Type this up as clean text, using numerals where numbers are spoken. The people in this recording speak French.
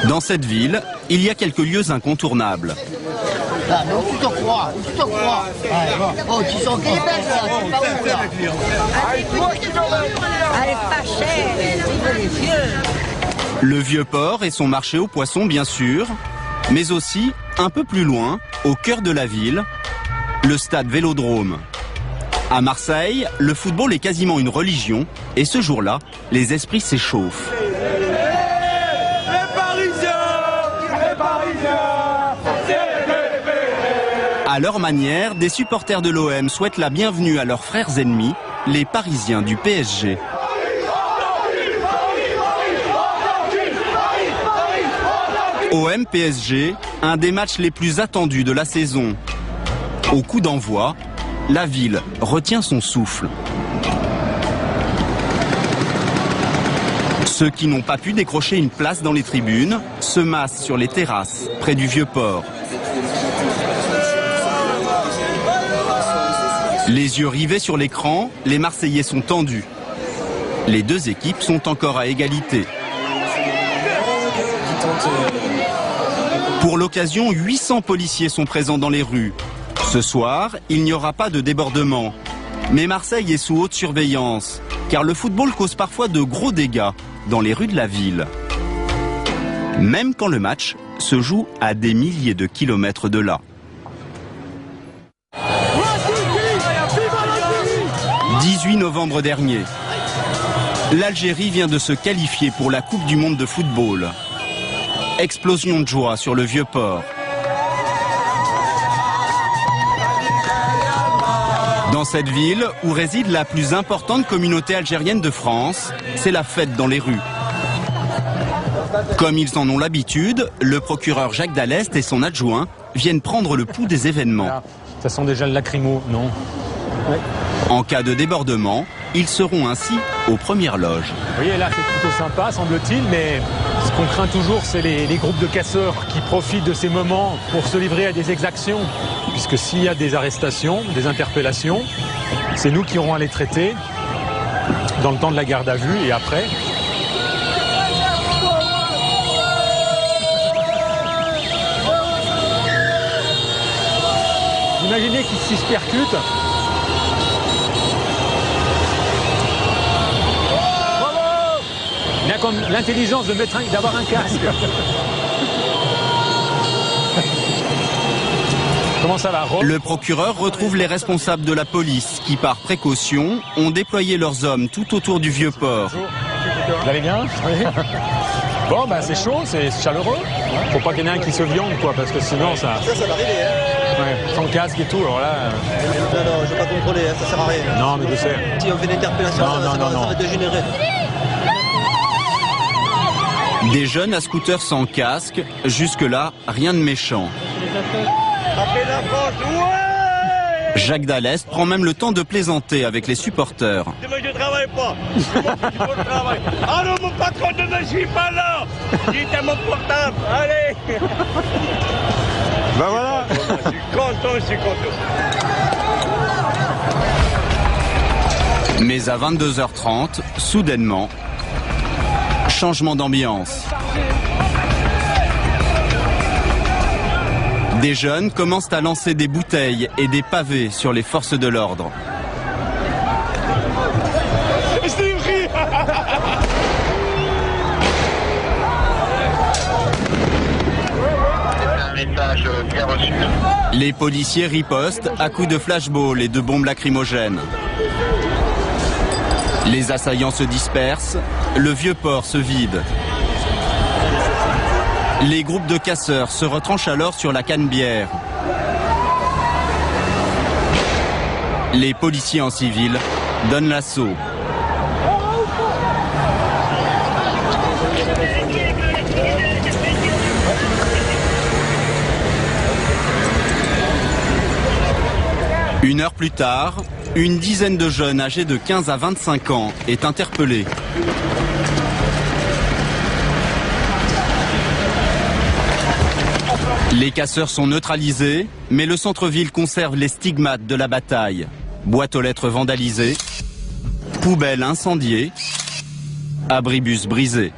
Dans cette ville, il y a quelques lieux incontournables. Ah, mais où tu te crois? Où tu te crois? Oh, tu sens qu'il est belle, là, tu vas où, là? Elle est pas chère. Le Vieux-Port et son marché aux poissons, bien sûr, mais aussi, un peu plus loin, au cœur de la ville, le stade Vélodrome. À Marseille, le football est quasiment une religion, et ce jour-là, les esprits s'échauffent. À leur manière, des supporters de l'OM souhaitent la bienvenue à leurs frères ennemis, les Parisiens du PSG. OM-PSG, un des matchs les plus attendus de la saison. Au coup d'envoi, la ville retient son souffle. Ceux qui n'ont pas pu décrocher une place dans les tribunes se massent sur les terrasses, près du Vieux-Port. Les yeux rivés sur l'écran, les Marseillais sont tendus. Les deux équipes sont encore à égalité. Pour l'occasion, 800 policiers sont présents dans les rues. Ce soir, il n'y aura pas de débordement. Mais Marseille est sous haute surveillance, car le football cause parfois de gros dégâts dans les rues de la ville. Même quand le match se joue à des milliers de kilomètres de là. 18 novembre dernier, l'Algérie vient de se qualifier pour la Coupe du monde de football. Explosion de joie sur le Vieux-Port. Dans cette ville, où réside la plus importante communauté algérienne de France, c'est la fête dans les rues. Comme ils en ont l'habitude, le procureur Jacques Dallest et son adjoint viennent prendre le pouls des événements. Ça sent déjà le lacrymo, non? Ouais. En cas de débordement, ils seront ainsi aux premières loges. Vous voyez, là, c'est plutôt sympa, semble-t-il, mais ce qu'on craint toujours, c'est les groupes de casseurs qui profitent de ces moments pour se livrer à des exactions. Puisque s'il y a des arrestations, des interpellations, c'est nous qui aurons à les traiter dans le temps de la garde à vue et après. Imaginez qu'ils se percutent. Il a comme l'intelligence d'avoir un casque. Comment ça va, Rob ? Le procureur retrouve les responsables de la police qui, par précaution, ont déployé leurs hommes tout autour du Vieux-Port. Vous allez bien ? Oui. Bon, bah c'est chaud, c'est chaleureux. Faut pas qu'il y en ait un qui se viande, quoi, parce que sinon ça... Ça va arriver, hein. Ouais, sans casque et tout, alors là... Non, je vais pas contrôler, hein, ça sert à rien. Non, mais je sais. Si on fait une interpellation, ça va dégénérer. Des jeunes à scooter sans casque, jusque-là, rien de méchant. Jacques Dallest prend même le temps de plaisanter avec les supporters. Je travaille pas. Ah non, mon patron demain, je suis pas là. Dites à mon portable, allez. Ben voilà. Je suis content. Mais à 22h30, soudainement, changement d'ambiance. Des jeunes commencent à lancer des bouteilles et des pavés sur les forces de l'ordre. Les policiers ripostent à coups de flashball et de bombes lacrymogènes. Les assaillants se dispersent, le Vieux-Port se vide. Les groupes de casseurs se retranchent alors sur la Canebière. Les policiers en civil donnent l'assaut. Une heure plus tard, une dizaine de jeunes âgés de 15 à 25 ans est interpellée. Les casseurs sont neutralisés, mais le centre-ville conserve les stigmates de la bataille. Boîtes aux lettres vandalisées, poubelles incendiées, abribus brisés.